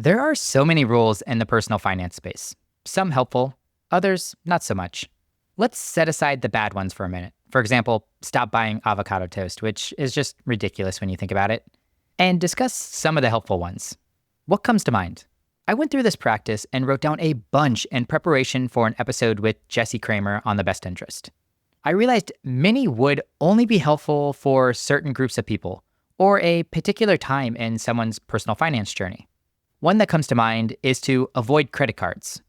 There are so many rules in the personal finance space, some helpful, others not so much. Let's set aside the bad ones for a minute. For example, stop buying avocado toast, which is just ridiculous when you think about it, and discuss some of the helpful ones. What comes to mind? I went through this practice and wrote down a bunch in preparation for an episode with Jesse Cramer on the best interest. I realized many would only be helpful for certain groups of people or a particular time in someone's personal finance journey. One that comes to mind is to avoid credit cards.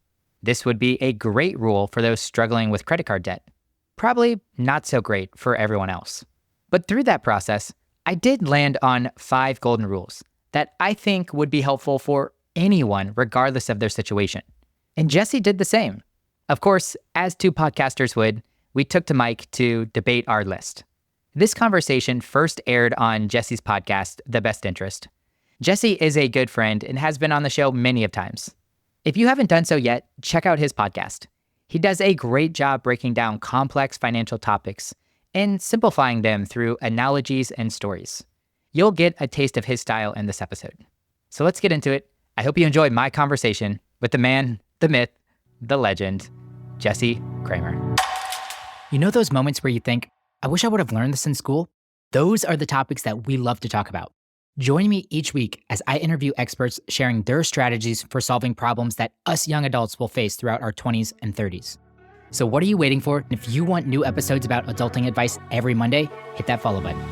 This would be a great rule for those struggling with credit card debt. Probably not so great for everyone else. But through that process, I did land on 5 golden rules that I think would be helpful for anyone regardless of their situation. And Jesse did the same. Of course, as 2 podcasters would, we took to mic to debate our list. This conversation first aired on Jesse's podcast, The Best Interest. Jesse is a good friend and has been on the show many of times. If you haven't done so yet, check out his podcast. He does a great job breaking down complex financial topics and simplifying them through analogies and stories. You'll get a taste of his style in this episode. So let's get into it. I hope you enjoyed my conversation with the man, the myth, the legend, Jesse Cramer. You know those moments where you think, I wish I would have learned this in school? Those are the topics that we love to talk about. Join me each week as I interview experts sharing their strategies for solving problems that us young adults will face throughout our 20s and 30s. So what are you waiting for? If you want new episodes about adulting advice every Monday, hit that follow button.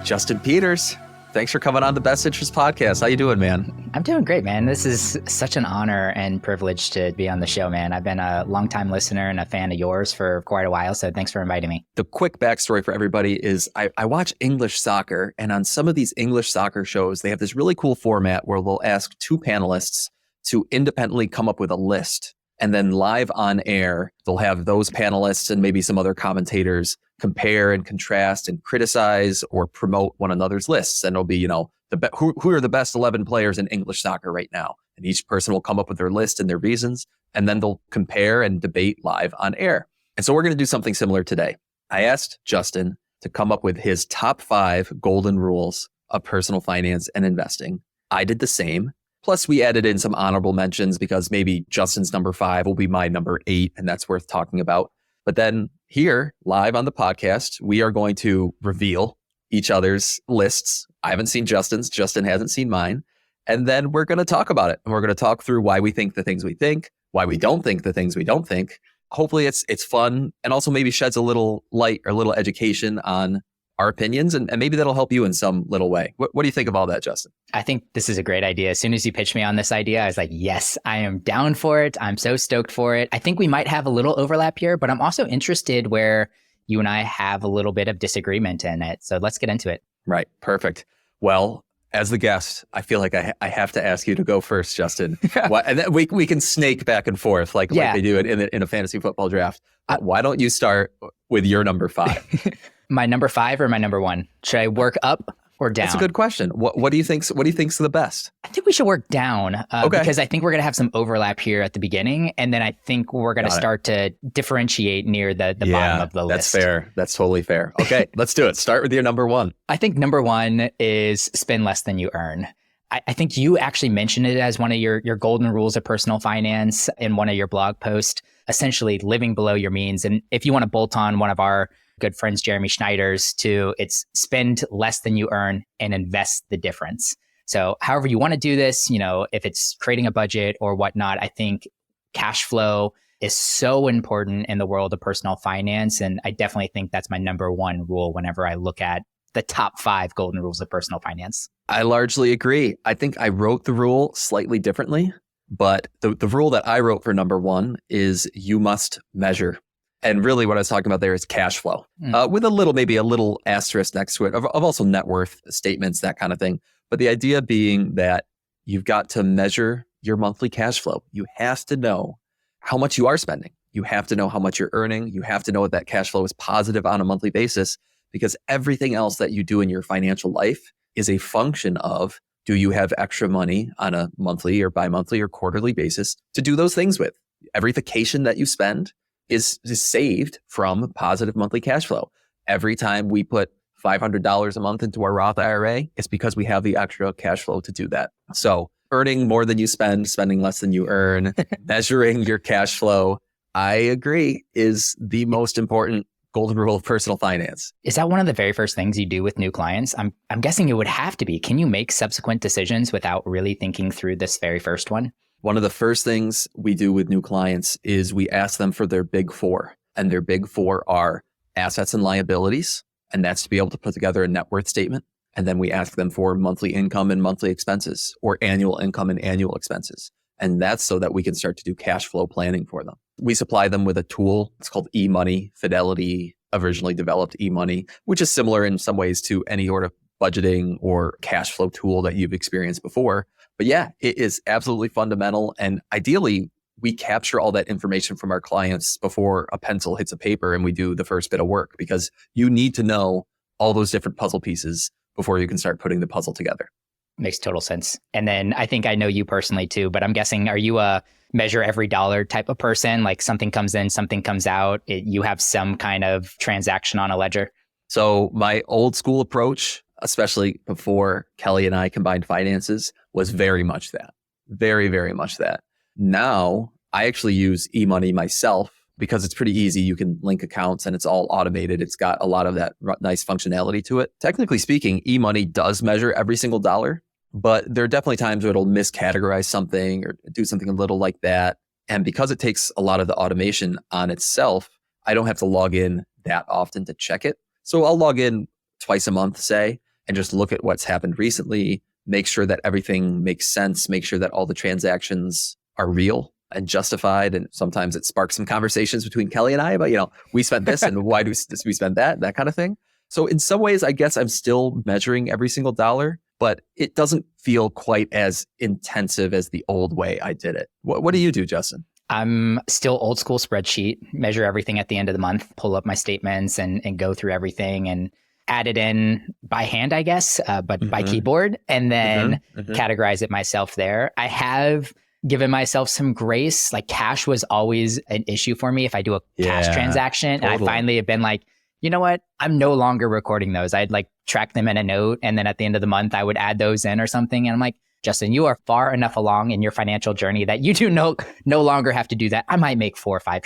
Justin Peters, thanks for coming on the Best Interest Podcast. How you doing, man? I'm doing great, man. This is such an honor and privilege to be on the show, man. I've been a longtime listener and a fan of yours for quite a while, so thanks for inviting me. The quick backstory for everybody is I watch English soccer, and on some of these English soccer shows, they have this really cool format where they'll ask 2 panelists to independently come up with a list. And then live on air, they'll have those panelists and maybe some other commentators compare and contrast and criticize or promote one another's lists. And it'll be, who are the best 11 players in English soccer right now? And each person will come up with their list and their reasons, and then they'll compare and debate live on air. And so we're going to do something similar today. I asked Justin to come up with his top 5 golden rules of personal finance and investing. I did the same. Plus, we added in some honorable mentions because maybe Justin's number 5 will be my number 8, and that's worth talking about. But then here, live on the podcast, we are going to reveal each other's lists. I haven't seen Justin's. Justin hasn't seen mine. And then we're going to talk about it. And we're going to talk through why we think the things we think, why we don't think the things we don't think. Hopefully it's fun and also maybe sheds a little light or a little education on our opinions, and maybe that'll help you in some little way. What do you think of all that, Justin? I think this is a great idea. As soon as you pitched me on this idea, I was like, yes, I am down for it. I'm so stoked for it. I think we might have a little overlap here, but I'm also interested where you and I have a little bit of disagreement in it. So let's get into it. Right. Perfect. Well, as the guest, I feel like I have to ask you to go first, Justin. And then we can snake back and forth like they do in a fantasy football draft. Why don't you start with your number 5? My number 5 or my number 1? Should I work up or down? That's a good question. What do you think's the best? I think we should work down because I think we're going to have some overlap here at the beginning. And then I think we're going to start to differentiate near the bottom of the list. That's fair. That's totally fair. Okay, let's do it. Start with your number 1. I think number 1 is spend less than you earn. I think you actually mentioned it as one of your golden rules of personal finance in one of your blog posts, essentially living below your means. And if you want to bolt on one of our good friends, Jeremy Schneider's, to it's spend less than you earn and invest the difference. So however you want to do this, if it's creating a budget or whatnot, I think cash flow is so important in the world of personal finance. And I definitely think that's my number 1 rule whenever I look at the top 5 golden rules of personal finance. I largely agree. I think I wrote the rule slightly differently, but the rule that I wrote for number 1 is you must measure. And really what I was talking about there is cash flow with maybe a little asterisk next to it of also net worth statements, that kind of thing. But the idea being that you've got to measure your monthly cash flow. You have to know how much you are spending. You have to know how much you're earning. You have to know that cash flow is positive on a monthly basis, because everything else that you do in your financial life is a function of do you have extra money on a monthly or bi-monthly or quarterly basis to do those things with? Every vacation that you spend is saved from positive monthly cash flow. Every time we put $500 a month into our Roth IRA, it's because we have the extra cash flow to do that. So earning more than you spend, spending less than you earn, measuring your cash flow, I agree, is the most important golden rule of personal finance. Is that one of the very first things you do with new clients? I'm guessing it would have to be. Can you make subsequent decisions without really thinking through this very first one? One of the first things we do with new clients is we ask them for their big four. And their big four are assets and liabilities. And that's to be able to put together a net worth statement. And then we ask them for monthly income and monthly expenses, or annual income and annual expenses. And that's so that we can start to do cash flow planning for them. We supply them with a tool. It's called E-Money. Fidelity originally developed E-Money, which is similar in some ways to any sort of budgeting or cash flow tool that you've experienced before. But yeah, it is absolutely fundamental. And ideally, we capture all that information from our clients before a pencil hits a paper and we do the first bit of work, because you need to know all those different puzzle pieces before you can start putting the puzzle together. Makes total sense. And then I think I know you personally too, but I'm guessing, are you a measure every dollar type of person? Like something comes in, something comes out, you have some kind of transaction on a ledger? So my old school approach, especially before Kelly and I combined finances, was very much that. Very, very much that. Now, I actually use E-Money myself because it's pretty easy. You can link accounts and it's all automated. It's got a lot of that nice functionality to it. Technically speaking, E-Money does measure every single dollar, but there are definitely times where it'll miscategorize something or do something a little like that. And because it takes a lot of the automation on itself, I don't have to log in that often to check it. So I'll log in twice a month, say, and just look at what's happened recently, make sure that everything makes sense, make sure that all the transactions are real and justified. And sometimes it sparks some conversations between Kelly and I about, we spent this and why do we spend that kind of thing. So in some ways, I guess I'm still measuring every single dollar, but it doesn't feel quite as intensive as the old way I did it. What do you do, Justin? I'm still old school spreadsheet, measure everything at the end of the month, pull up my statements and go through everything and add it in by hand, I guess, but by keyboard, and then categorize it myself there. I have given myself some grace. Like cash was always an issue for me if I do a cash transaction. Totally. And I finally have been like, you know what? I'm no longer recording those. I'd like track them in a note. And then at the end of the month, I would add those in or something. And I'm like, Justin, you are far enough along in your financial journey that you do no longer have to do that. I might make 4 or 5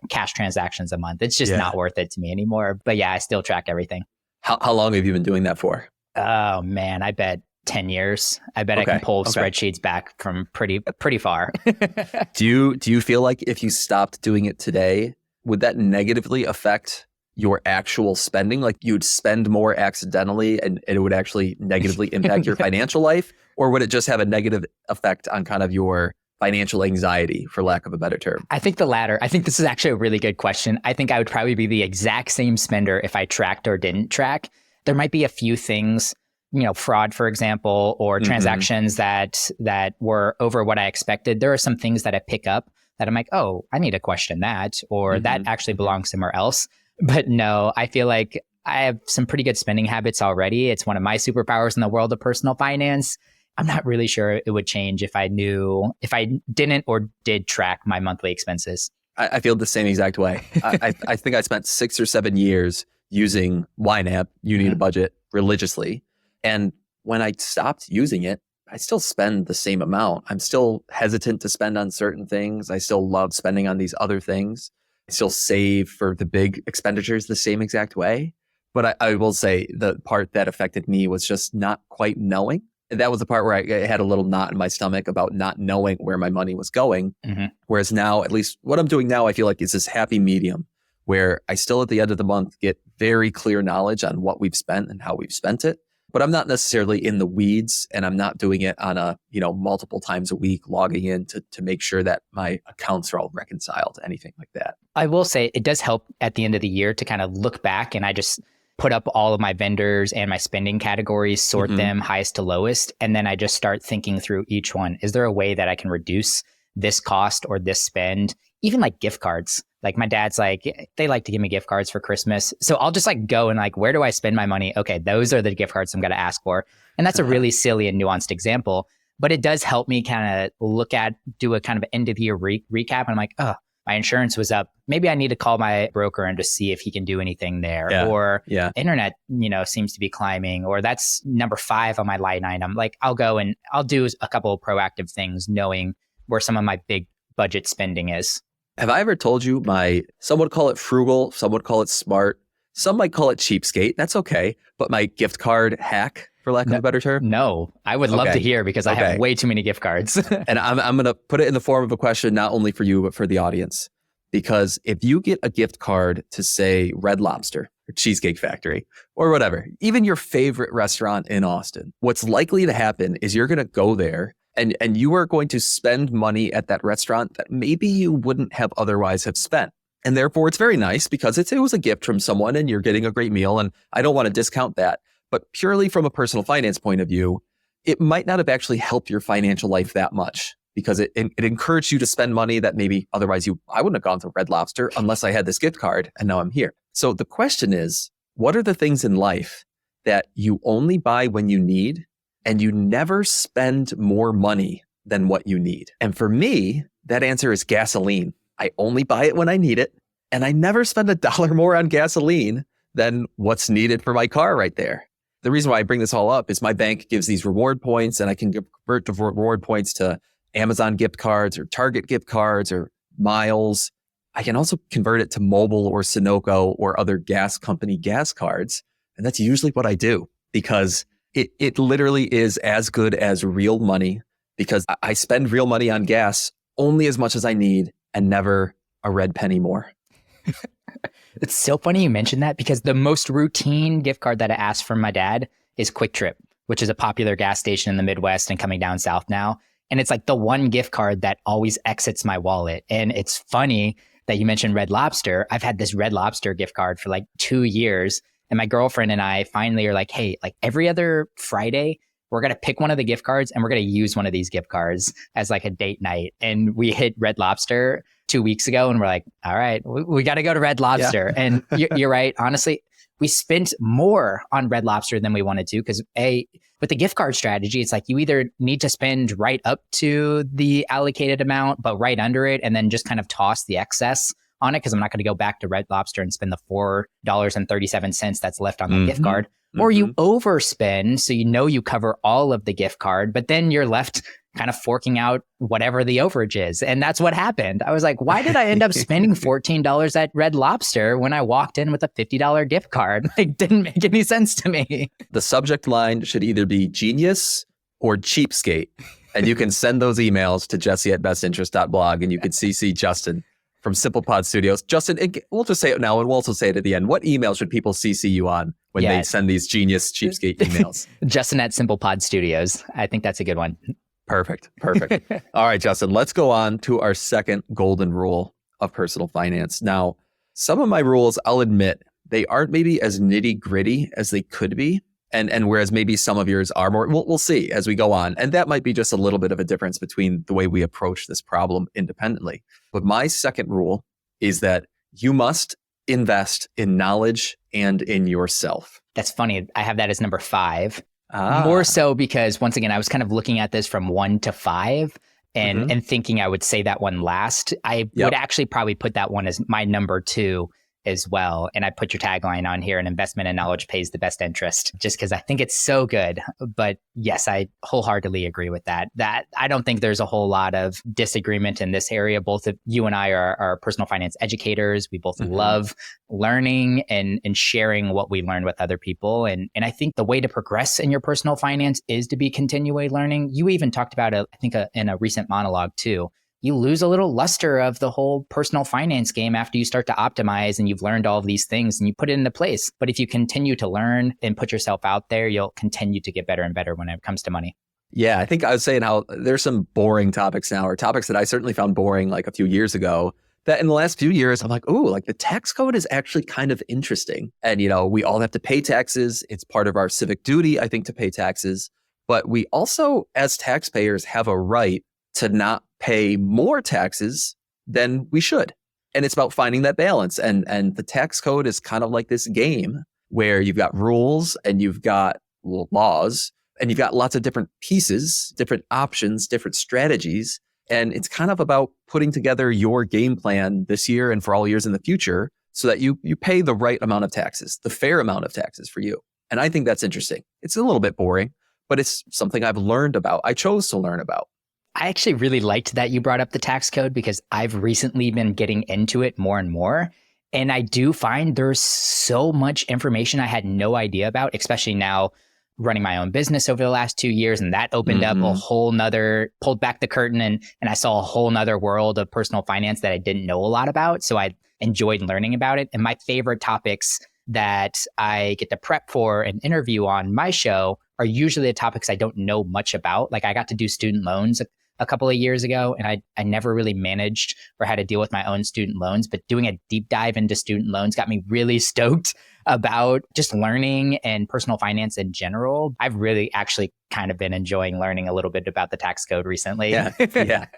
cash transactions a month. It's just not worth it to me anymore. But yeah, I still track everything. How long have you been doing that for? Oh man, I bet 10 years. I bet I can pull spreadsheets back from pretty far. Do you feel like if you stopped doing it today, would that negatively affect your actual spending? Like you'd spend more accidentally and it would actually negatively impact your financial life? Or would it just have a negative effect on kind of your financial anxiety, for lack of a better term? I think the latter. I think this is actually a really good question. I think I would probably be the exact same spender if I tracked or didn't track. There might be a few things, fraud, for example, or transactions that were over what I expected. There are some things that I pick up that I'm like, oh, I need to question that, or that actually belongs somewhere else. But no, I feel like I have some pretty good spending habits already. It's one of my superpowers in the world of personal finance. I'm not really sure it would change if I didn't or did track my monthly expenses. I feel the same exact way. I think I spent 6 or 7 years using YNAB, You Need a Budget, religiously. And when I stopped using it, I still spend the same amount. I'm still hesitant to spend on certain things. I still love spending on these other things. I still save for the big expenditures the same exact way. But I will say the part that affected me was just not quite knowing. And that was the part where I had a little knot in my stomach about not knowing where my money was going. Whereas now, at least what I'm doing now, I feel like is this happy medium where I still at the end of the month get very clear knowledge on what we've spent and how we've spent it. But I'm not necessarily in the weeds, and I'm not doing it on a, multiple times a week, logging in to make sure that my accounts are all reconciled, anything like that. I will say it does help at the end of the year to kind of look back, and I just put up all of my vendors and my spending categories, sort them highest to lowest. And then I just start thinking through each one. Is there a way that I can reduce this cost or this spend? Even like gift cards. Like my dad's like, they like to give me gift cards for Christmas. So I'll just like go and like, where do I spend my money? Okay, those are the gift cards I'm going to ask for. And that's a really silly and nuanced example, but it does help me kind of do a kind of end of year recap. And I'm like, oh, my insurance was up. Maybe I need to call my broker and just see if he can do anything there. Yeah. Or Yeah. internet, seems to be climbing, or that's number 5 on my line item. Like I'll go and I'll do a couple of proactive things knowing where some of my big budget spending is. Have I ever told you some would call it frugal, some would call it smart, some might call it cheapskate. That's okay. But my gift card hack, for lack of a better term? No, I would love to hear because I have way too many gift cards. And I'm going to put it in the form of a question, not only for you, but for the audience. Because if you get a gift card to say Red Lobster or Cheesecake Factory or whatever, even your favorite restaurant in Austin, what's likely to happen is you're going to go there and you are going to spend money at that restaurant that maybe you wouldn't have otherwise have spent. And therefore, it's very nice because it was a gift from someone and you're getting a great meal. And I don't want to discount that. But purely from a personal finance point of view, it might not have actually helped your financial life that much because it encouraged you to spend money that maybe otherwise I wouldn't have gone to Red Lobster unless I had this gift card and now I'm here. So the question is, what are the things in life that you only buy when you need and you never spend more money than what you need? And for me, that answer is gasoline. I only buy it when I need it, and I never spend $1 more on gasoline than what's needed for my car right there. The reason why I bring this all up is my bank gives these reward points, and I can convert the reward points to Amazon gift cards or Target gift cards or miles. I can also convert it to Mobil or Sunoco or other gas company gas cards. And that's usually what I do because it literally is as good as real money because I spend real money on gas only as much as I need and never a red penny more. It's so funny you mentioned that because the most routine gift card that I asked from my dad is Quick Trip, which is a popular gas station in the Midwest and coming down south now. And it's like the one gift card that always exits my wallet. And it's funny that you mentioned Red Lobster. I've had this Red Lobster gift card for like 2 years. And my girlfriend and I finally are like, hey, like every other Friday, we're going to pick one of the gift cards and we're going to use one of these gift cards as like a date night. And we hit Red Lobster 2 weeks ago and we're like, all right, we got to go to Red Lobster. Yeah. And you're right. Honestly, we spent more on Red Lobster than we wanted to because with the gift card strategy, it's like you either need to spend right up to the allocated amount, but right under it, and then just kind of toss the excess on it because I'm not going to go back to Red Lobster and spend the $4.37 that's left on the gift card. Or you overspend, so you cover all of the gift card, but then you're left kind of forking out whatever the overage is. And that's what happened. I was like, why did I end up spending $14 at Red Lobster when I walked in with a $50 gift card? It didn't make any sense to me. The subject line should either be genius or cheapskate. And you can send those emails to jesse@bestinterest.blog and you can CC Justin from Simple Pod Studios. Justin, we'll just say it now and we'll also say it at the end. What email should people CC you on when they send these genius cheapskate emails? Justin at Simple Pod Studios. I think that's a good one. Perfect. All right, Justin, let's go on to our second golden rule of personal finance. Now, some of my rules, I'll admit, they aren't maybe as nitty gritty as they could be. And whereas maybe some of yours are more, we'll see as we go on. And that might be just a little bit of a difference between the way we approach this problem independently. But my second rule is that you must invest in knowledge and in yourself. That's funny. I have that as number 5. More so because, once again, I was kind of looking at this from 1 to 5 and thinking I would say that one last. I would actually probably put that one as my number 2 as well. And I put your tagline on here, an investment in knowledge pays the best interest, just because I think it's so good. But yes, I wholeheartedly agree with that. That I don't think there's a whole lot of disagreement in this area. Both of you and I are personal finance educators. We both love learning and sharing what we learn with other people. And I think the way to progress in your personal finance is to be continually learning. You even talked about it, I think, in a recent monologue too. You lose a little luster of the whole personal finance game after you start to optimize and you've learned all of these things and you put it into place. But if you continue to learn and put yourself out there, you'll continue to get better and better when it comes to money. Yeah, I think I was saying how there's some boring topics now, or topics that I certainly found boring like a few years ago, that in the last few years, I'm like, ooh, like the tax code is actually kind of interesting. And, we all have to pay taxes. It's part of our civic duty, I think, to pay taxes. But we also, as taxpayers, have a right to not pay more taxes than we should. And it's about finding that balance. And the tax code is kind of like this game where you've got rules and you've got laws and you've got lots of different pieces, different options, different strategies. And it's kind of about putting together your game plan this year and for all years in the future so that you pay the right amount of taxes, the fair amount of taxes for you. And I think that's interesting. It's a little bit boring, but it's something I've learned about. I chose to learn about. I actually really liked that you brought up the tax code because I've recently been getting into it more and more. And I do find there's so much information I had no idea about, especially now running my own business over the last 2 years. And that opened up a whole nother, pulled back the curtain and I saw a whole nother world of personal finance that I didn't know a lot about. So I enjoyed learning about it. And my favorite topics that I get to prep for and interview on my show are usually the topics I don't know much about. Like I got to do student loans a couple of years ago, and I never really managed or had to deal with my own student loans, but doing a deep dive into student loans got me really stoked about just learning and personal finance in general. I've really actually kind of been enjoying learning a little bit about the tax code recently. Yeah.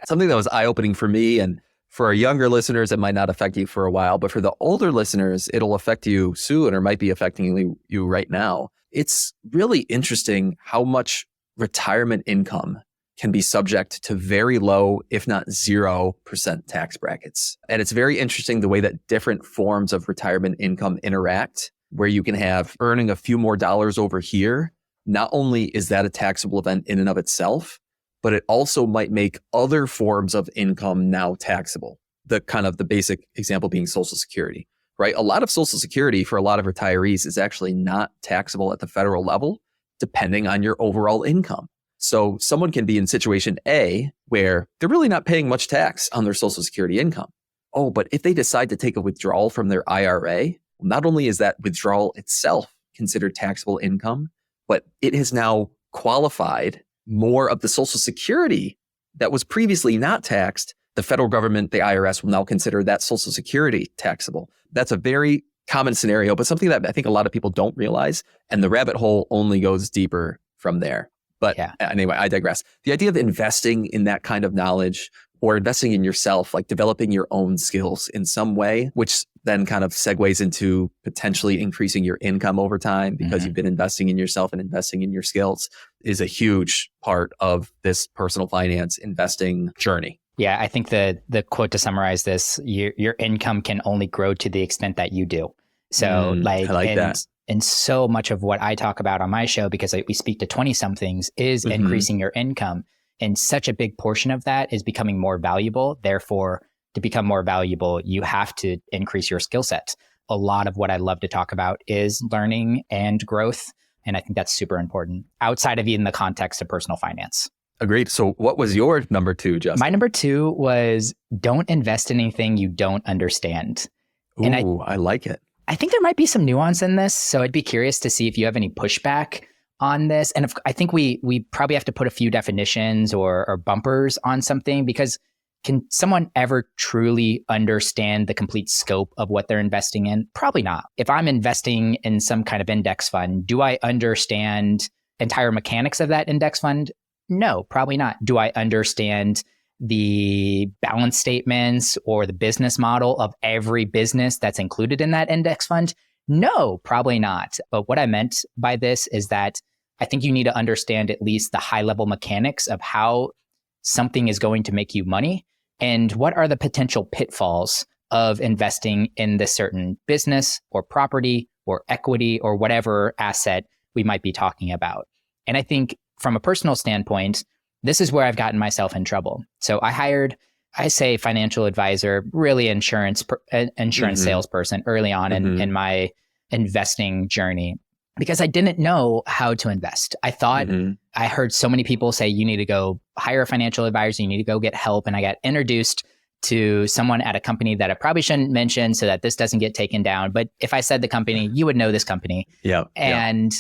Something that was eye-opening for me, and for our younger listeners, it might not affect you for a while, but for the older listeners, it'll affect you soon or might be affecting you right now. It's really interesting how much retirement income can be subject to very low, if not 0% tax brackets. And it's very interesting the way that different forms of retirement income interact, where you can have earning a few more dollars over here. Not only is that a taxable event in and of itself, but it also might make other forms of income now taxable. The basic example being Social Security, right? A lot of Social Security for a lot of retirees is actually not taxable at the federal level, depending on your overall income. So someone can be in situation A where they're really not paying much tax on their Social Security income. Oh, but if they decide to take a withdrawal from their IRA, not only is that withdrawal itself considered taxable income, but it has now qualified more of the Social Security that was previously not taxed. The federal government, the IRS, will now consider that Social Security taxable. That's a very common scenario, but something that I think a lot of people don't realize. And the rabbit hole only goes deeper from there. But Anyway, I digress. The idea of investing in that kind of knowledge or investing in yourself, like developing your own skills in some way, which then kind of segues into potentially increasing your income over time because you've been investing in yourself and investing in your skills, is a huge part of this personal finance investing journey. Yeah, I think the quote to summarize this, your income can only grow to the extent that you do. So I like that. And so much of what I talk about on my show, because we speak to 20-somethings, is increasing your income. And such a big portion of that is becoming more valuable. Therefore, to become more valuable, you have to increase your skill set. A lot of what I love to talk about is learning and growth. And I think that's super important outside of even the context of personal finance. Agreed. So what was your number 2, Justin? My number 2 was don't invest in anything you don't understand. Ooh, and I like it. I think there might be some nuance in this, so I'd be curious to see if you have any pushback on this. And I think we probably have to put a few definitions or bumpers on something, because can someone ever truly understand the complete scope of what they're investing in? Probably not. If I'm investing in some kind of index fund, do I understand entire mechanics of that index fund? No, probably not. Do I understand the balance statements or the business model of every business that's included in that index fund? No, probably not. But what I meant by this is that I think you need to understand at least the high level mechanics of how something is going to make you money and what are the potential pitfalls of investing in this certain business or property or equity or whatever asset we might be talking about. And I think from a personal standpoint, this is where I've gotten myself in trouble. So I hired, I say financial advisor, really insurance salesperson early on in my investing journey, because I didn't know how to invest. I thought, I heard so many people say, you need to go hire a financial advisor, you need to go get help. And I got introduced to someone at a company that I probably shouldn't mention so that this doesn't get taken down. But if I said the company, you would know this company. And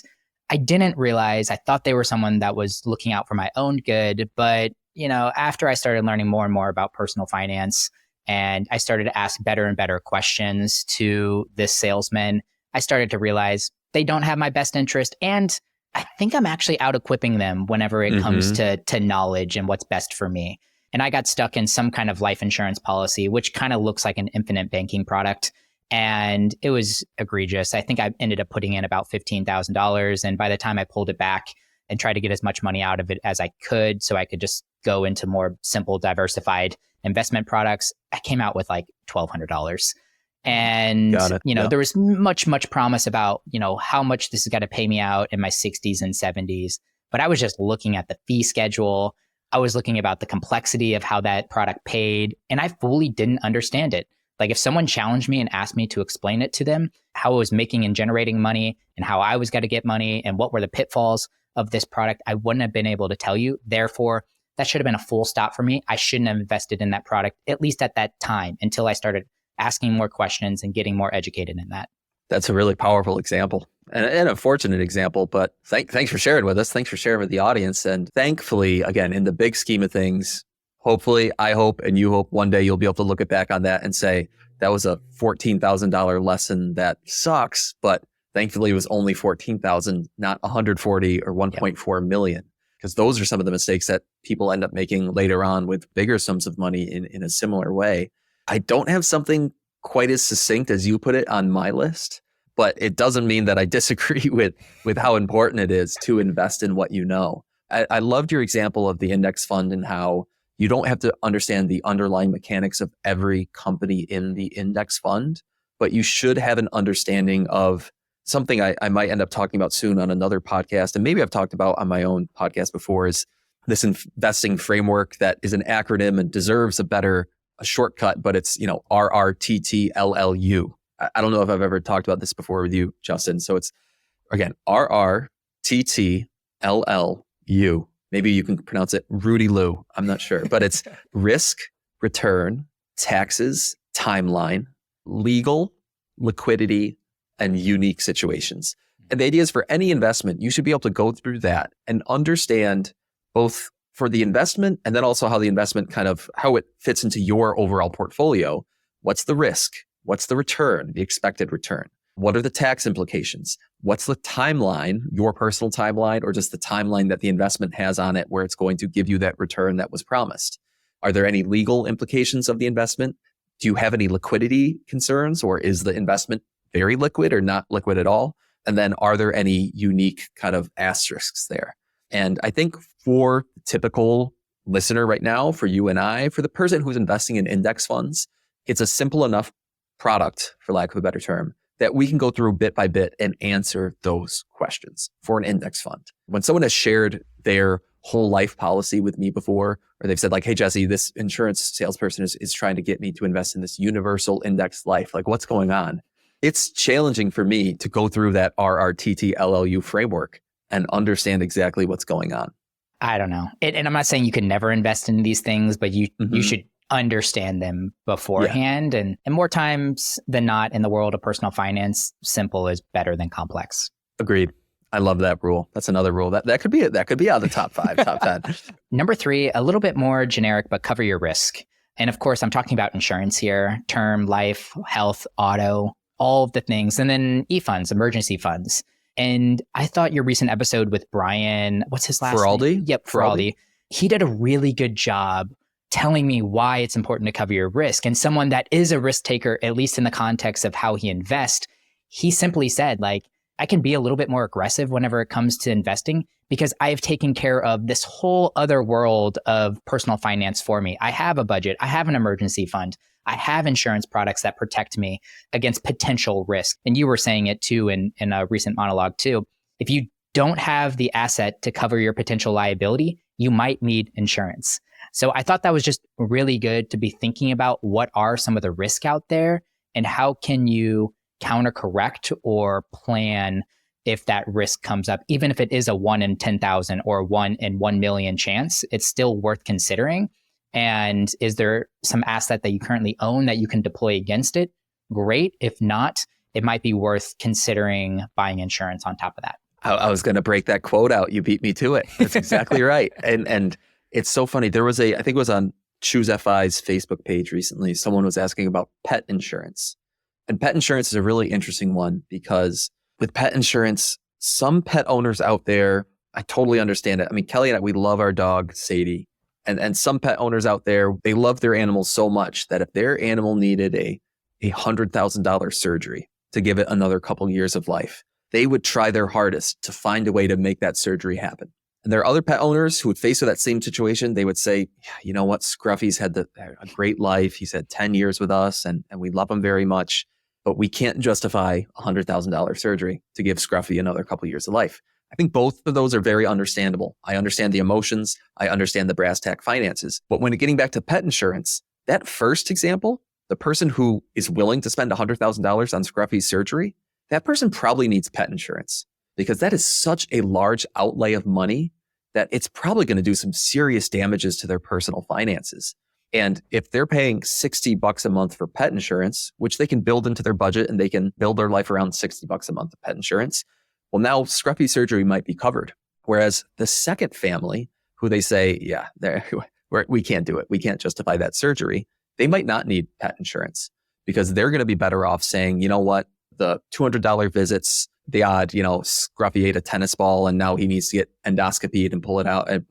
I didn't realize, I thought they were someone that was looking out for my own good. But, after I started learning more and more about personal finance and I started to ask better and better questions to this salesman, I started to realize they don't have my best interest. And I think I'm actually out equipping them whenever it comes to knowledge and what's best for me. And I got stuck in some kind of life insurance policy, which kind of looks like an infinite banking product. And it was egregious. I think I ended up putting in about $15,000. And by the time I pulled it back and tried to get as much money out of it as I could, so I could just go into more simple, diversified investment products, I came out with like $1,200. And, there was much promise about, how much this is going to pay me out in my 60s and 70s. But I was just looking at the fee schedule. I was looking about the complexity of how that product paid, and I fully didn't understand it. Like if someone challenged me and asked me to explain it to them, how I was making and generating money and how I was going to get money and what were the pitfalls of this product, I wouldn't have been able to tell you. Therefore, that should have been a full stop for me. I shouldn't have invested in that product, at least at that time, until I started asking more questions and getting more educated in that. That's a really powerful example and a fortunate example, but thanks for sharing with us. Thanks for sharing with the audience. And thankfully, again, in the big scheme of things, hopefully, I hope, and you hope one day you'll be able to look it back on that and say, that was a $14,000 lesson that sucks, but thankfully it was only 14,000, not 140 or 1.4 million. Because those are some of the mistakes that people end up making later on with bigger sums of money in a similar way. I don't have something quite as succinct as you put it on my list, but it doesn't mean that I disagree with how important it is to invest in what you know. I loved your example of the index fund and how you don't have to understand the underlying mechanics of every company in the index fund, but you should have an understanding of something I might end up talking about soon on another podcast. And maybe I've talked about on my own podcast before, is this investing framework that is an acronym and deserves a shortcut, but it's, RRTTLLU. I don't know if I've ever talked about this before with you, Justin. So it's, again, RRTTLLU. Maybe you can pronounce it Rudy Lou. I'm not sure, but it's risk, return, taxes, timeline, legal, liquidity, and unique situations. And the idea is for any investment, you should be able to go through that and understand both for the investment and then also how the investment how it fits into your overall portfolio. What's the risk? What's the return, the expected return? What are the tax implications? What's the timeline, your personal timeline, or just the timeline that the investment has on it where it's going to give you that return that was promised? Are there any legal implications of the investment? Do you have any liquidity concerns, or is the investment very liquid or not liquid at all? And then are there any unique kind of asterisks there? And I think for the typical listener right now, for you and I, for the person who's investing in index funds, it's a simple enough product, for lack of a better term, that we can go through bit by bit and answer those questions for an index fund. When someone has shared their whole life policy with me before, or they've said like, hey, Jesse, this insurance salesperson is trying to get me to invest in this universal index life. Like, what's going on? It's challenging for me to go through that RRTTLLU framework and understand exactly what's going on. I don't know. And I'm not saying you can never invest in these things, but you should understand them beforehand. Yeah. And more times than not in the world of personal finance, simple is better than complex. Agreed. I love that rule. That's another rule. That could be it. That could be out of the top 5, top 10. Number 3, a little bit more generic, but cover your risk. And of course, I'm talking about insurance here, term, life, health, auto, all of the things. And then e-funds, emergency funds. And I thought your recent episode with Brian, what's his last name? Yep, Feraldi. He did a really good job telling me why it's important to cover your risk. And someone that is a risk taker, at least in the context of how he invests, he simply said, like, I can be a little bit more aggressive whenever it comes to investing because I have taken care of this whole other world of personal finance for me. I have a budget. I have an emergency fund. I have insurance products that protect me against potential risk. And you were saying it too in a recent monologue too. If you don't have the asset to cover your potential liability, you might need insurance. So I thought that was just really good to be thinking about what are some of the risk out there and how can you counter correct or plan if that risk comes up, even if it is a 1 in 10,000 or 1 in 1 million chance, it's still worth considering. And is there some asset that you currently own that you can deploy against it? Great. If not, it might be worth considering buying insurance on top of that. I was going to break that quote out. You beat me to it. That's exactly right. And it's so funny. There was I think it was on Choose FI's Facebook page recently, someone was asking about pet insurance. And pet insurance is a really interesting one because with pet insurance, some pet owners out there, I totally understand it. I mean, Kelly and I, we love our dog, Sadie. And some pet owners out there, they love their animals so much that if their animal needed a $100,000 surgery to give it another couple years of life, they would try their hardest to find a way to make that surgery happen. And there are other pet owners who would face with that same situation. They would say, yeah, you know what? Scruffy's had a great life. He's had 10 years with us and we love him very much, but we can't justify a $100,000 surgery to give Scruffy another couple years of life. I think both of those are very understandable. I understand the emotions. I understand the brass tack finances. But when getting back to pet insurance, that first example, the person who is willing to spend $100,000 on Scruffy's surgery, that person probably needs pet insurance because that is such a large outlay of money that it's probably going to do some serious damages to their personal finances. And if they're paying $60 a month for pet insurance, which they can build into their budget and they can build their life around $60 a month of pet insurance, well, now Scruffy surgery might be covered. Whereas the second family who they say, yeah, we can't do it. We can't justify that surgery. They might not need pet insurance because they're going to be better off saying, you know what, the $200 visits, the odd, Scruffy ate a tennis ball and now he needs to get endoscopied and pull it out. And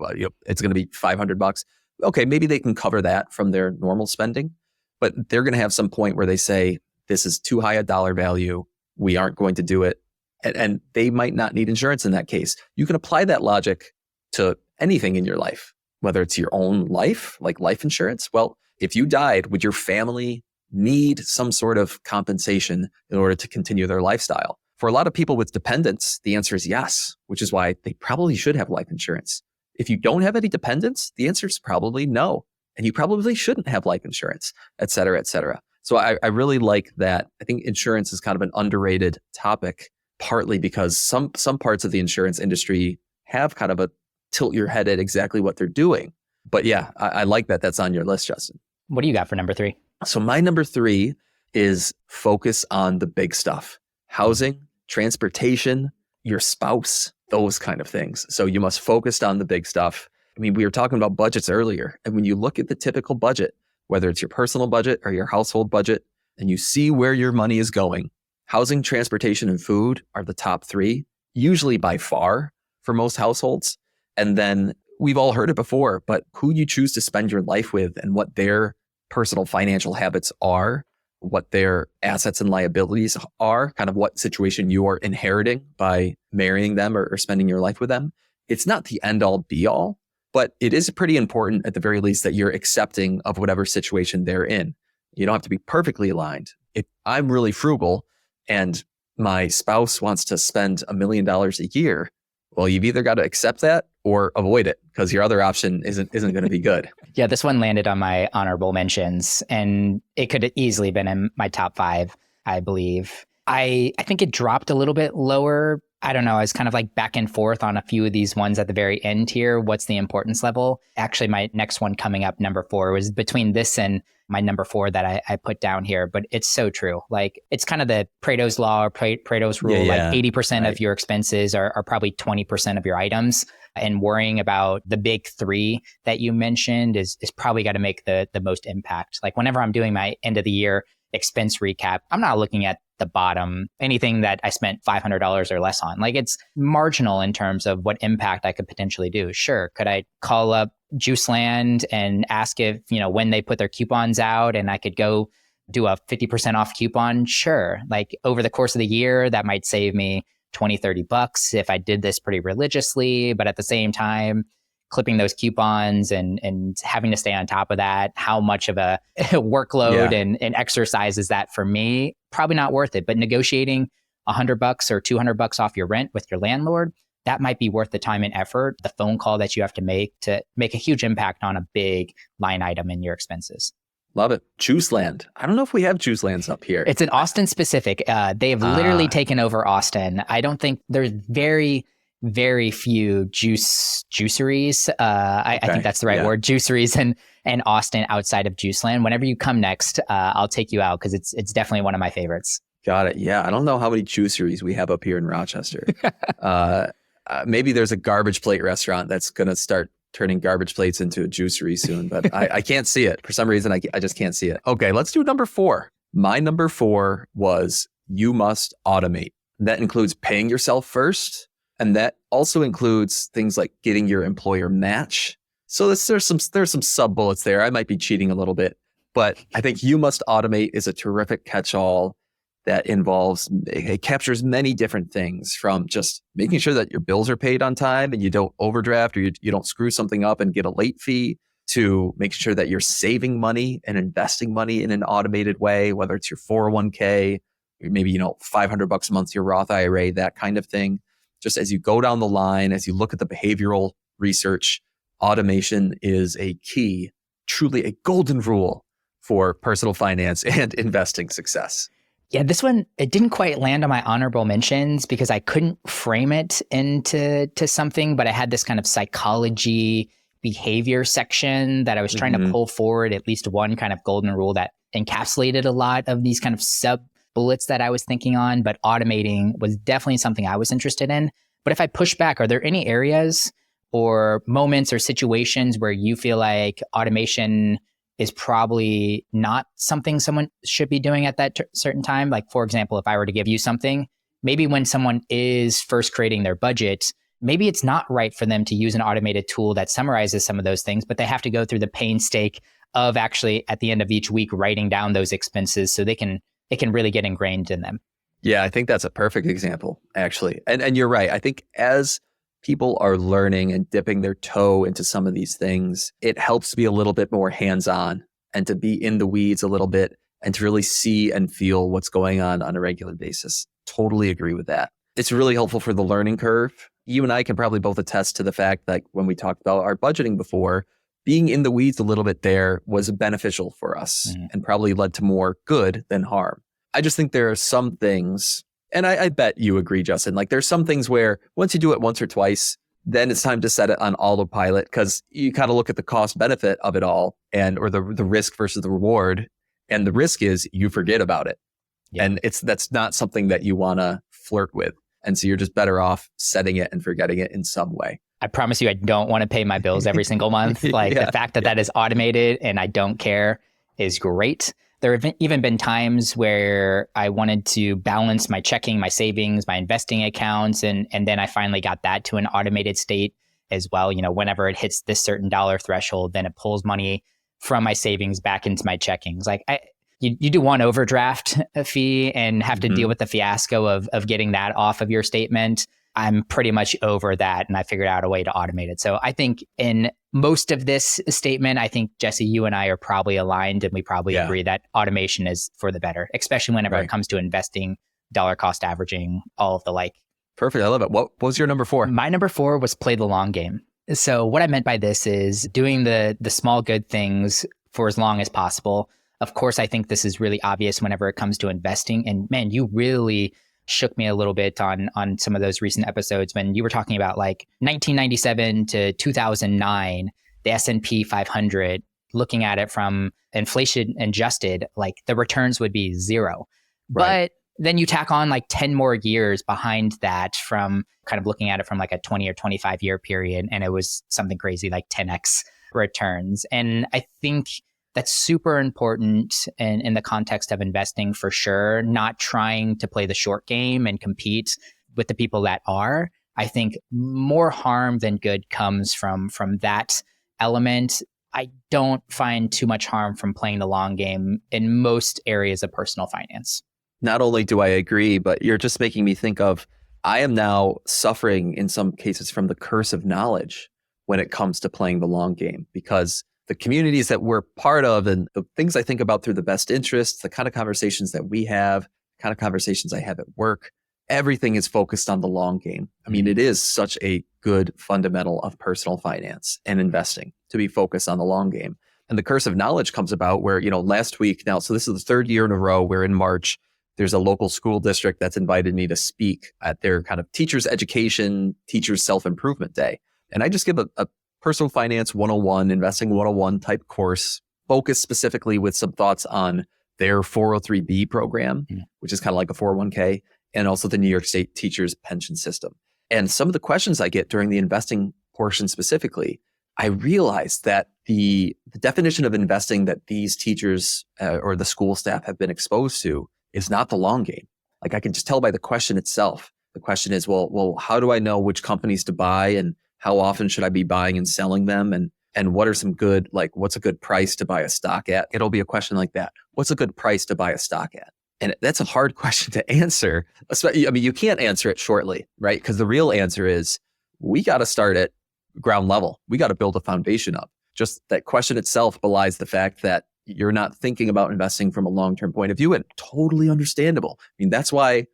it's going to be $500. Okay, maybe they can cover that from their normal spending, but they're going to have some point where they say, this is too high a dollar value. We aren't going to do it. And they might not need insurance in that case. You can apply that logic to anything in your life, whether it's your own life, like life insurance. Well, if you died, would your family need some sort of compensation in order to continue their lifestyle? For a lot of people with dependents, the answer is yes, which is why they probably should have life insurance. If you don't have any dependents, the answer is probably no. And you probably shouldn't have life insurance, et cetera, et cetera. So I really like that. I think insurance is kind of an underrated topic, partly because some parts of the insurance industry have kind of a tilt your head at exactly what they're doing. But yeah, I like that that's on your list, Justin. What do you got for number 3? So my number 3 is focus on the big stuff. Housing, transportation, your spouse, those kind of things. So you must focus on the big stuff. I mean, we were talking about budgets earlier. And when you look at the typical budget, whether it's your personal budget or your household budget, and you see where your money is going, housing, transportation, and food are the top 3, usually by far for most households. And then we've all heard it before, but who you choose to spend your life with and what their personal financial habits are, what their assets and liabilities are, kind of what situation you are inheriting by marrying them or spending your life with them. It's not the end all be all, but it is pretty important at the very least that you're accepting of whatever situation they're in. You don't have to be perfectly aligned. If I'm really frugal and my spouse wants to spend $1 million a year, well, you've either got to accept that or avoid it because your other option isn't going to be good. Yeah, this one landed on my honorable mentions and it could have easily been in my top 5, I believe. I think it dropped a little bit lower. I don't know. I was kind of like back and forth on a few of these ones at the very end here. What's the importance level? Actually, my next one coming up, number 4, was between this and my number 4 that I put down here. But it's so true. Like it's kind of the Pareto's law or Pareto's rule. Yeah. Like 80% of your expenses are probably 20% of your items. And worrying about the big 3 that you mentioned is probably got to make the most impact. Like whenever I'm doing my end of the year expense recap, I'm not looking at the bottom, anything that I spent $500 or less on. Like it's marginal in terms of what impact I could potentially do. Sure. Could I call up Juiceland and ask if, when they put their coupons out and I could go do a 50% off coupon? Sure. Like over the course of the year, that might save me $20-$30 if I did this pretty religiously. But at the same time, clipping those coupons and having to stay on top of that, how much of a workload and exercise is that for me? Probably not worth it. But negotiating $100 or $200 off your rent with your landlord, that might be worth the time and effort, the phone call that you have to make a huge impact on a big line item in your expenses. Love it. Juiceland. I don't know if we have Juicelands up here. It's an Austin specific. They have literally taken over Austin. I don't think there's very few juiceries. I think that's the right word. Juiceries and Austin outside of Juiceland. Whenever you come next, I'll take you out because it's definitely one of my favorites. Got it. Yeah. I don't know how many juiceries we have up here in Rochester. Maybe there's a garbage plate restaurant that's going to start turning garbage plates into a juicery soon, but I can't see it. For some reason, I just can't see it. Okay, let's do number 4. My number 4 was you must automate. That includes paying yourself first. And that also includes things like getting your employer match So there's some sub bullets there. I might be cheating a little bit, but I think You Must Automate is a terrific catch-all that it captures many different things, from just making sure that your bills are paid on time and you don't overdraft, or you don't screw something up and get a late fee, to making sure that you're saving money and investing money in an automated way, whether it's your 401k, or maybe, $500 a month to your Roth IRA, that kind of thing. Just as you go down the line, as you look at the behavioral research, automation is a key, truly a golden rule for personal finance and investing success. Yeah, this one, it didn't quite land on my honorable mentions because I couldn't frame it into something, but I had this kind of psychology behavior section that I was trying to pull forward, at least one kind of golden rule that encapsulated a lot of these kind of sub bullets that I was thinking on, but automating was definitely something I was interested in. But if I push back, are there any areas or moments or situations where you feel like automation is probably not something someone should be doing at that certain time? Like, for example, if I were to give you something, maybe when someone is first creating their budget, maybe it's not right for them to use an automated tool that summarizes some of those things, but they have to go through the painstaking of actually at the end of each week writing down those expenses so it can really get ingrained in them. Yeah, I think that's a perfect example, actually. And you're right. I think as people are learning and dipping their toe into some of these things, it helps to be a little bit more hands-on and to be in the weeds a little bit and to really see and feel what's going on a regular basis. Totally agree with that. It's really helpful for the learning curve. You and I can probably both attest to the fact that when we talked about our budgeting before, being in the weeds a little bit there was beneficial for us and probably led to more good than harm. I just think there are some things, and I bet you agree, Justin, like there's some things where once you do it once or twice, then it's time to set it on autopilot, because you kind of look at the cost benefit of it all or the risk versus the reward. And the risk is you forget about it. Yeah. And that's not something that you want to flirt with. And so you're just better off setting it and forgetting it in some way. I promise you, I don't want to pay my bills every single month. Like the fact that is automated and I don't care is great. There have even been times where I wanted to balance my checking, my savings, my investing accounts. And then I finally got that to an automated state as well. Whenever it hits this certain dollar threshold, then it pulls money from my savings back into my checkings. Like you do one overdraft fee and have to deal with the fiasco of getting that off of your statement. I'm pretty much over that, and I figured out a way to automate it. So I think in most of this statement, I think, Jesse, you and I are probably aligned, and we probably agree that automation is for the better, especially whenever it comes to investing, dollar cost averaging, all of the like. Perfect. I love it. What was your number 4? My number 4 was play the long game. So what I meant by this is doing the small good things for as long as possible. Of course, I think this is really obvious whenever it comes to investing. And man, you really shook me a little bit on some of those recent episodes when you were talking about like 1997 to 2009, the S&P 500, looking at it from inflation adjusted, like the returns would be 0. Right. But then you tack on like 10 more years behind that from kind of looking at it from like a 20 or 25 year period. And it was something crazy like 10x returns. And I think that's super important in the context of investing for sure, not trying to play the short game and compete with the people that are. I think more harm than good comes from that element. I don't find too much harm from playing the long game in most areas of personal finance. Not only do I agree, but you're just making me think of, I am now suffering in some cases from the curse of knowledge when it comes to playing the long game, because the communities that we're part of and the things I think about through the best interests, the kind of conversations that we have, the kind of conversations I have at work, everything is focused on the long game. I mean, it is such a good fundamental of personal finance and investing to be focused on the long game. And the curse of knowledge comes about where, last week now, so this is the 3rd year in a row, where in March, there's a local school district that's invited me to speak at their kind of teachers education, teachers self-improvement day. And I just give a personal finance 101, investing 101 type course, focused specifically with some thoughts on their 403B program, which is kind of like a 401k, and also the New York State teachers pension system. And some of the questions I get during the investing portion specifically, I realized that the definition of investing that these teachers or the school staff have been exposed to is not the long game. Like I can just tell by the question itself. The question is, well, how do I know which companies to buy, and how often should I be buying and selling them? And And what are some good, like, what's a good price to buy a stock at? It'll be a question like that. What's a good price to buy a stock at? And that's a hard question to answer. I mean, you can't answer it shortly, right? Because the real answer is we got to start at ground level. We got to build a foundation up. Just that question itself belies the fact that you're not thinking about investing from a long-term point of view, and totally understandable. I mean, that's why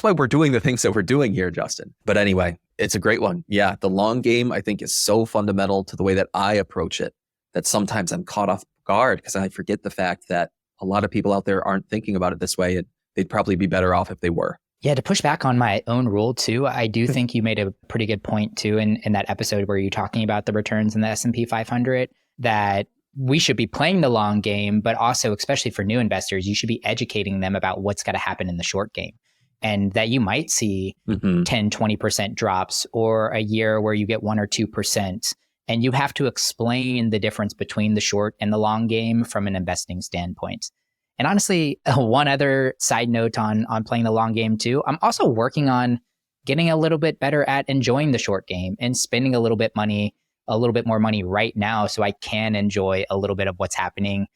we're doing the things that we're doing here, Justin. But anyway, it's a great one. Yeah, the long game, I think, is so fundamental to the way that I approach it that sometimes I'm caught off guard because I forget the fact that a lot of people out there aren't thinking about it this way, and they'd probably be better off if they were. Yeah, to push back on my own rule too, I do think you made a pretty good point too in that episode where you're talking about the returns in the S&P 500, that we should be playing the long game, but also, especially for new investors, you should be educating them about what's going to happen in the short game. And that you might see 10, 20% drops, or a year where you get 1 or 2%. And you have to explain the difference between the short and the long game from an investing standpoint. And honestly, one other side note on playing the long game too, I'm also working on getting a little bit better at enjoying the short game and spending a little bit more money right now so I can enjoy a little bit of what's happening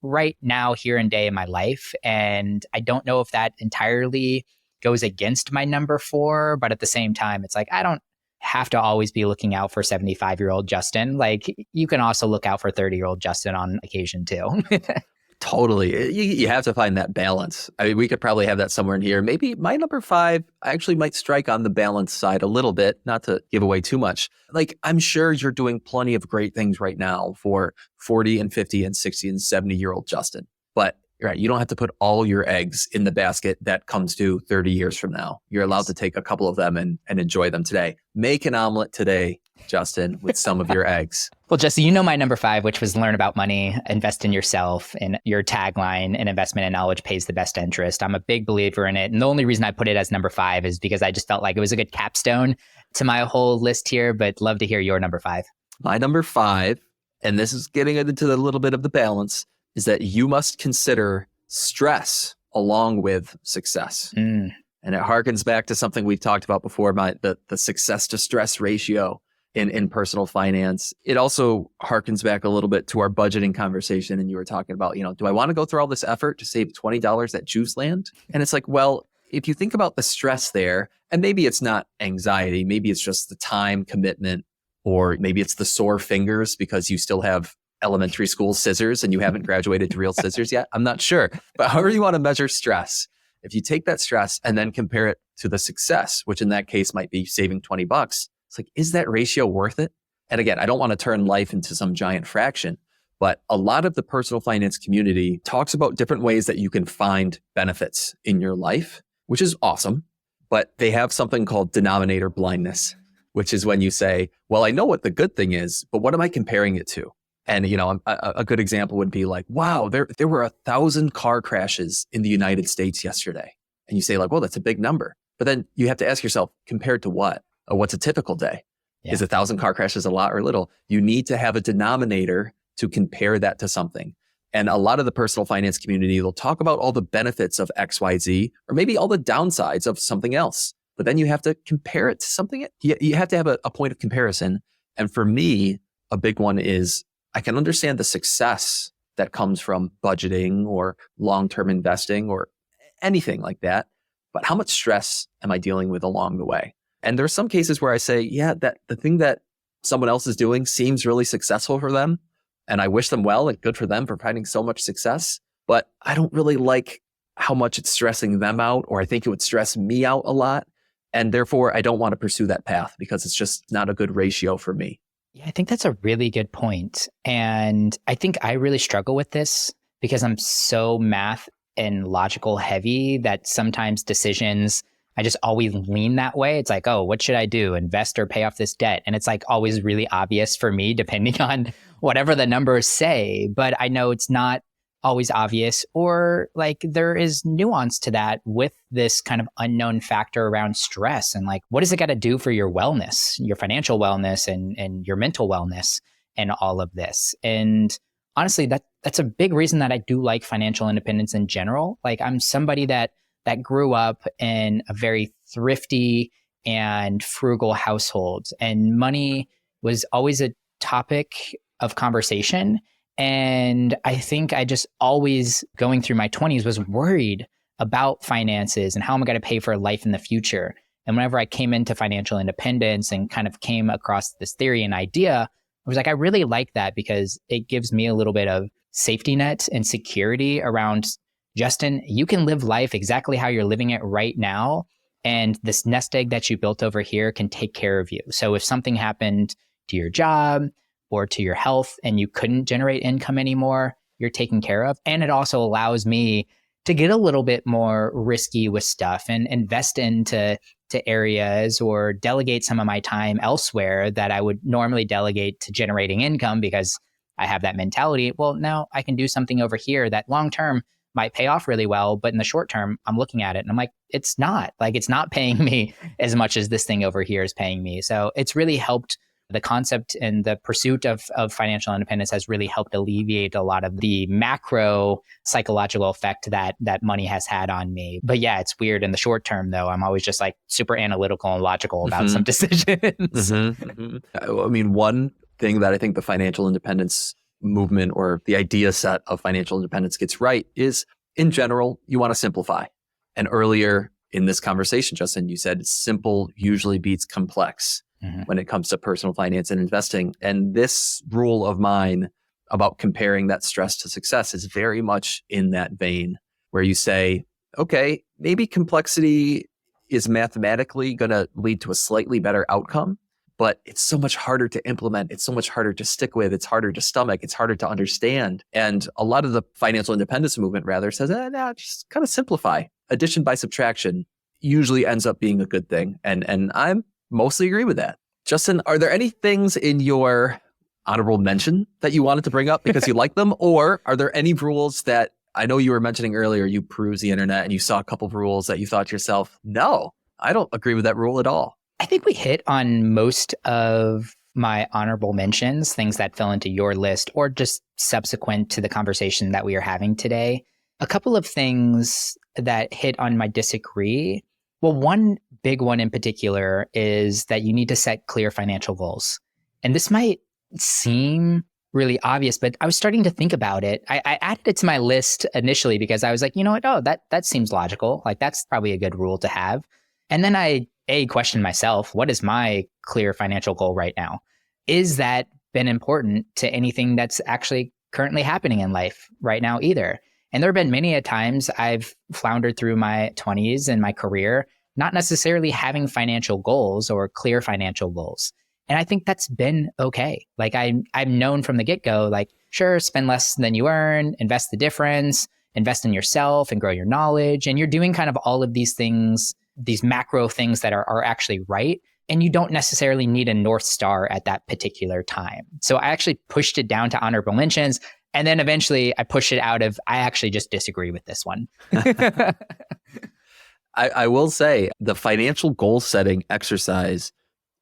right now, here and day in my life. And I don't know if that entirely goes against my number 4, but at the same time, it's like, I don't have to always be looking out for 75-year-old Justin. Like, you can also look out for 30-year-old Justin on occasion too. Totally. You have to find that balance. I mean, we could probably have that somewhere in here. Maybe my number 5 actually might strike on the balance side a little bit, not to give away too much. Like, I'm sure you're doing plenty of great things right now for 40 and 50 and 60 and 70-year-old Justin. But right, you don't have to put all your eggs in the basket that comes to 30 years from now. You're allowed to take a couple of them and enjoy them today. Make an omelet today, Justin, with some of your eggs. Well, Jesse, you know my number 5, which was learn about money, invest in yourself, and your tagline, an investment in knowledge pays the best interest. I'm a big believer in it. And the only reason I put it as number 5 is because I just felt like it was a good capstone to my whole list here, but love to hear your number 5. My number 5, and this is getting into a little bit of the balance, is that you must consider stress along with success. And it harkens back to something we've talked about before, the success to stress ratio in personal finance. It also harkens back a little bit to our budgeting conversation. And you were talking about, do I want to go through all this effort to save $20 at Juice Land? And it's like, well, if you think about the stress there, and maybe it's not anxiety, maybe it's just the time commitment, or maybe it's the sore fingers because you still have elementary school scissors and you haven't graduated to real scissors yet. I'm not sure. But however you want to measure stress, if you take that stress and then compare it to the success, which in that case might be saving $20, it's like, is that ratio worth it? And again, I don't want to turn life into some giant fraction, but a lot of the personal finance community talks about different ways that you can find benefits in your life, which is awesome. But they have something called denominator blindness, which is when you say, well, I know what the good thing is, but what am I comparing it to? And, a good example would be like, wow, there were 1,000 car crashes in the United States yesterday. And you say like, well, that's a big number. But then you have to ask yourself, compared to what? What's a typical day? Yeah. Is 1,000 car crashes a lot or little? You need to have a denominator to compare that to something. And a lot of the personal finance community, they'll talk about all the benefits of XYZ, or maybe all the downsides of something else. But then you have to compare it to something. You have to have a point of comparison. And for me, a big one is, I can understand the success that comes from budgeting or long-term investing or anything like that. But how much stress am I dealing with along the way? And there are some cases where I say, yeah, that the thing that someone else is doing seems really successful for them. And I wish them well and good for them for finding so much success. But I don't really like how much it's stressing them out, or I think it would stress me out a lot. And therefore, I don't want to pursue that path because it's just not a good ratio for me. Yeah, I think that's a really good point. And I think I really struggle with this because I'm so math and logical heavy that sometimes decisions, I just always lean that way. It's like, oh, what should I do? Invest or pay off this debt? And it's like always really obvious for me, depending on whatever the numbers say. But I know it's not always obvious, or like there is nuance to that with this kind of unknown factor around stress. And like, what does it got to do for your wellness, your financial wellness and your mental wellness and all of this? And honestly, that's a big reason that I do like financial independence in general. Like, I'm somebody that grew up in a very thrifty and frugal household, and money was always a topic of conversation. And I think I just always going through my 20s was worried about finances and how am I going to pay for life in the future. And whenever I came into financial independence and kind of came across this theory and idea, I was like, I really like that because it gives me a little bit of safety net and security around, Justin, you can live life exactly how you're living it right now. And this nest egg that you built over here can take care of you. So if something happened to your job or to your health and you couldn't generate income anymore, you're taken care of. And it also allows me to get a little bit more risky with stuff and invest into areas or delegate some of my time elsewhere that I would normally delegate to generating income because I have that mentality. Well, now I can do something over here that long term might pay off really well, but in the short term, I'm looking at it and I'm like, it's not paying me as much as this thing over here is paying me. So it's really helped. The concept and the pursuit of financial independence has really helped alleviate a lot of the macro psychological effect that money has had on me. But yeah, it's weird in the short term, though. I'm always just like super analytical and logical about some decisions. I mean, one thing that I think the financial independence movement or the idea set of financial independence gets right is, in general, you want to simplify. And earlier in this conversation, Justin, you said simple usually beats complex when it comes to personal finance and investing. And this rule of mine about comparing that stress to success is very much in that vein where you say, okay, maybe complexity is mathematically going to lead to a slightly better outcome, but it's so much harder to implement. It's so much harder to stick with. It's harder to stomach. It's harder to understand. And a lot of the financial independence movement rather says, no, just kind of simplify. Addition by subtraction usually ends up being a good thing. And I'm mostly agree with that. Justin, are there any things in your honorable mention that you wanted to bring up because you like them? Or are there any rules that I know you were mentioning earlier, you peruse the internet and you saw a couple of rules that you thought to yourself, no, I don't agree with that rule at all? I think we hit on most of my honorable mentions, things that fell into your list or just subsequent to the conversation that we are having today. A couple of things that hit on my disagree. Well, one big one in particular is that you need to set clear financial goals. And this might seem really obvious, but I was starting to think about it. I added it to my list initially because I was like, you know what? Oh, that seems logical. Like that's probably a good rule to have. And then I questioned myself, what is my clear financial goal right now? Is that been important to anything that's actually currently happening in life right now either? And there have been many a times I've floundered through my 20s and my career, not necessarily having financial goals or clear financial goals. And I think that's been okay. Like I'm known from the get-go, like, sure, spend less than you earn, invest the difference, invest in yourself and grow your knowledge. And you're doing kind of all of these things, these macro things that are actually right. And you don't necessarily need a North Star at that particular time. So I actually pushed it down to honorable mentions. And then eventually I pushed it out of, I actually just disagree with this one. I will say the financial goal setting exercise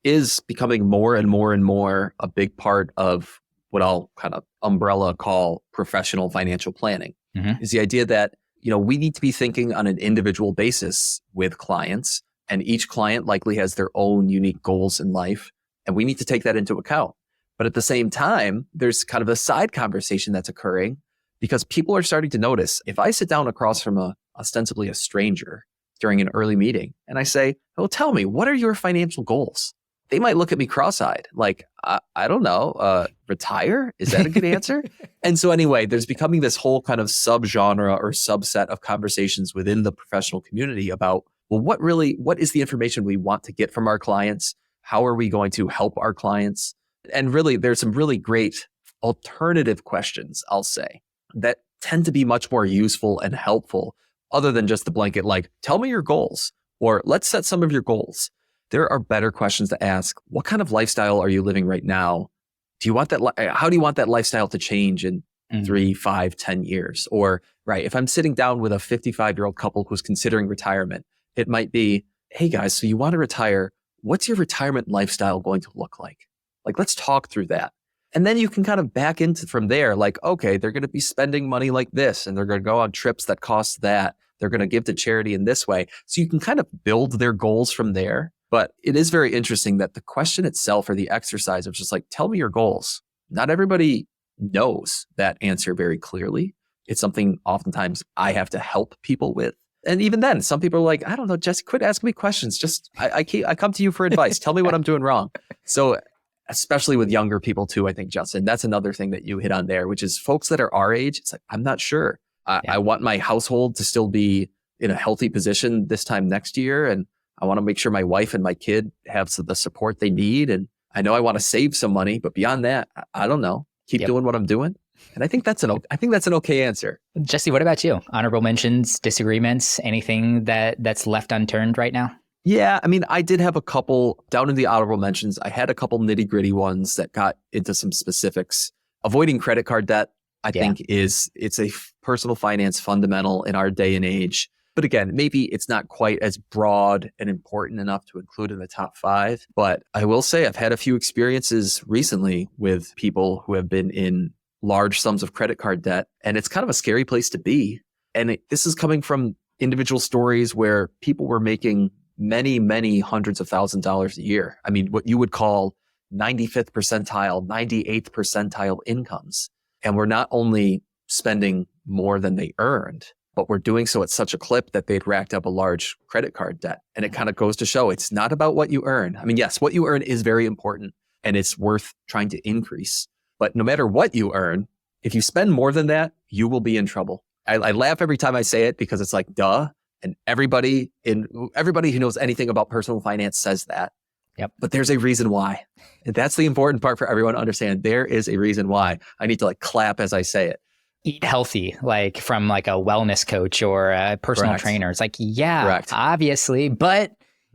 is becoming more and more and more a big part of what I'll kind of umbrella call professional financial planning. Is the idea that, we need to be thinking on an individual basis with clients, and each client likely has their own unique goals in life. And we need to take that into account. But at the same time, there's kind of a side conversation that's occurring because people are starting to notice if I sit down across from ostensibly a stranger during an early meeting and I say, oh, tell me, what are your financial goals? They might look at me cross-eyed, like, I don't know, retire? Is that a good answer? And so anyway, there's becoming this whole kind of subgenre or subset of conversations within the professional community about, well, what is the information we want to get from our clients? How are we going to help our clients? And really, there's some really great alternative questions, I'll say, that tend to be much more useful and helpful other than just the blanket, like, tell me your goals, or let's set some of your goals. There are better questions to ask. What kind of lifestyle are you living right now? Do you want that? How do you want that lifestyle to change in 3, 5, 10 years? Or, right, if I'm sitting down with a 55-year-old couple who's considering retirement, it might be, hey guys, so you want to retire. What's your retirement lifestyle going to look like? Like, let's talk through that. And then you can kind of back into from there, like, okay, they're going to be spending money like this, and they're going to go on trips that cost that. They're going to give to charity in this way. So you can kind of build their goals from there. But it is very interesting that the question itself or the exercise of just like, tell me your goals. not everybody knows that answer very clearly. It's something oftentimes I have to help people with. And even then, some people are like, I don't know, Jesse, quit asking me questions. Just I come to you for advice. Tell me what I'm doing wrong. So especially with younger people too, I think, Justin, that's another thing that you hit on there, which is folks that are our age. It's like, I'm not sure. I want my household to still be in a healthy position this time next year. And I want to make sure my wife and my kid have the support they need. And I know I want to save some money, but beyond that, I don't know. Keep doing what I'm doing. And I think that's an okay answer. Jesse, what about you? Honorable mentions, disagreements, anything that's left unturned right now? Yeah, I mean, I did have a couple down in the honorable mentions. I had a couple nitty gritty ones that got into some specifics. Avoiding credit card debt, I think it's a personal finance fundamental in our day and age. But again, maybe it's not quite as broad and important enough to include in the top 5. But I will say I've had a few experiences recently with people who have been in large sums of credit card debt. And it's kind of a scary place to be. And this is coming from individual stories where people were making many, many hundreds of $1,000s a year. I mean, what you would call 95th percentile, 98th percentile incomes. And we're not only spending more than they earned, but we're doing so at such a clip that they'd racked up a large credit card debt. And it kind of goes to show it's not about what you earn. I mean, yes, what you earn is very important and it's worth trying to increase. But no matter what you earn, if you spend more than that, you will be in trouble. I laugh every time I say it because it's like, duh. And everybody who knows anything about personal finance says that. Yep. But there's a reason why. And that's the important part for everyone to understand. There is a reason why. I need to clap as I say it. Eat healthy, from a wellness coach or a personal trainer. It's like, obviously, but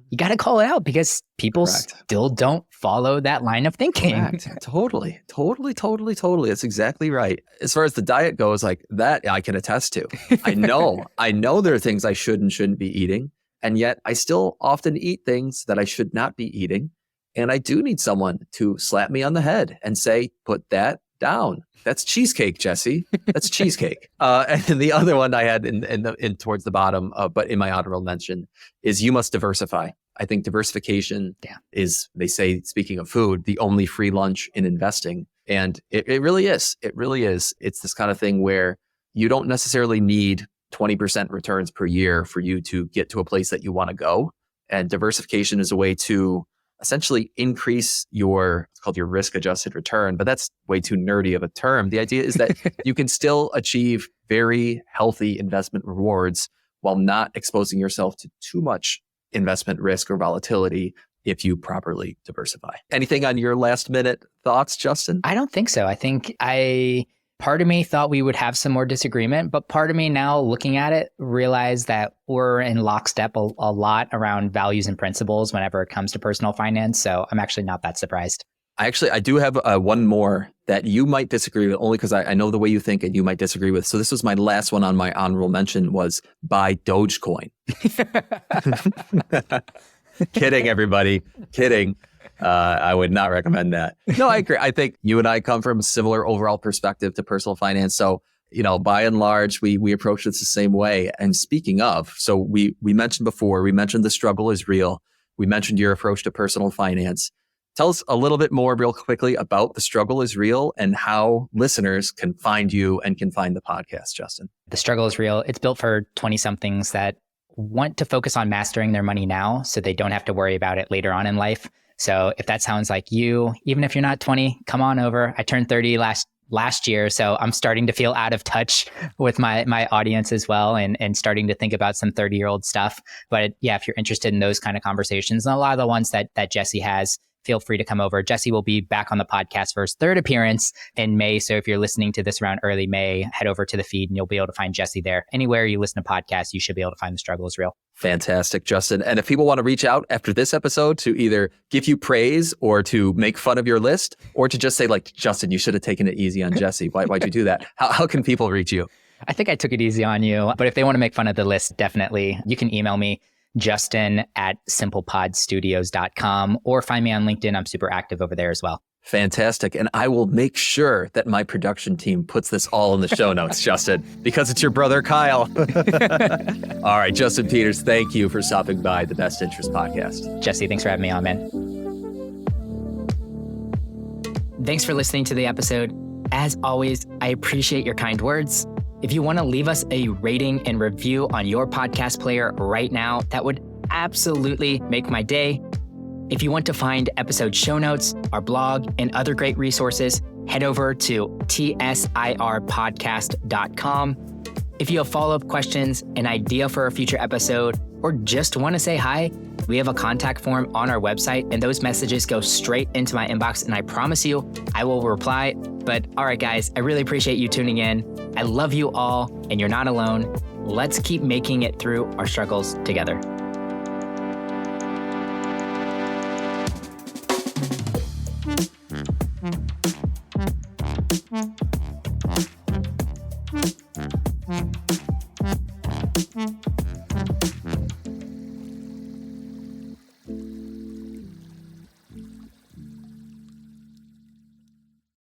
you got to call it out because people still don't follow that line of thinking. Totally. That's exactly right. As far as the diet goes, that I can attest to. I know there are things I should and shouldn't be eating. And yet I still often eat things that I should not be eating. And I do need someone to slap me on the head and say, put that down. That's cheesecake, Jesse. That's cheesecake. And then the other one I had in towards the bottom, but in my honorable mention, is you must diversify. I think diversification is, they say, speaking of food, the only free lunch in investing. And it really is. It really is. It's this kind of thing where you don't necessarily need 20% returns per year for you to get to a place that you want to go. And diversification is a way to essentially increase it's called your risk adjusted return, but that's way too nerdy of a term. The idea is that you can still achieve very healthy investment rewards while not exposing yourself to too much investment risk or volatility if you properly diversify. Anything on your last minute thoughts, Justin? I don't think so. I think part of me thought we would have some more disagreement, but part of me now looking at it realized that we're in lockstep a lot around values and principles whenever it comes to personal finance. So I'm actually not that surprised. I do have one more that you might disagree with, only because I know the way you think and you might disagree with. So this was my last one on my honorable mention, was buy Dogecoin. Kidding, everybody. Kidding. I would not recommend that. No, I agree. I think you and I come from a similar overall perspective to personal finance. So, by and large, we approach this the same way. And speaking of, so we mentioned before, we mentioned the struggle is real. We mentioned your approach to personal finance. Tell us a little bit more real quickly about the struggle is real and how listeners can find you and can find the podcast, Justin. The struggle is real. It's built for 20-somethings that want to focus on mastering their money now so they don't have to worry about it later on in life. So if that sounds like you, even if you're not 20, come on over. I turned 30 last year, so I'm starting to feel out of touch with my audience as well, and starting to think about some 30-year-old stuff. But yeah, if you're interested in those kind of conversations, and a lot of the ones that Jesse has, feel free to come over. Jesse will be back on the podcast for his third appearance in May. So if you're listening to this around early May, head over to the feed and you'll be able to find Jesse there. Anywhere you listen to podcasts, you should be able to find The Struggle is Real. Fantastic, Justin. And if people want to reach out after this episode to either give you praise or to make fun of your list, or to just say Justin, you should have taken it easy on Jesse. Why'd you do that? How can people reach you? I think I took it easy on you, but if they want to make fun of the list, definitely you can email me, justin@simplepodstudios.com, or find me on LinkedIn. I'm super active over there as well. Fantastic. And I will make sure that my production team puts this all in the show notes, Justin, because it's your brother, Kyle. All right, Justin Peters, thank you for stopping by the Best Interest Podcast. Jesse, thanks for having me on, man. thanks for listening to the episode. As always, I appreciate your kind words. If you want to leave us a rating and review on your podcast player right now, that would absolutely make my day. If you want to find episode show notes, our blog, and other great resources, head over to tsirpodcast.com. If you have follow-up questions, an idea for a future episode, or just want to say hi, we have a contact form on our website, and those messages go straight into my inbox, and I promise you, I will reply. But all right, guys, I really appreciate you tuning in. I love you all, and you're not alone. Let's keep making it through our struggles together. Mm-hmm.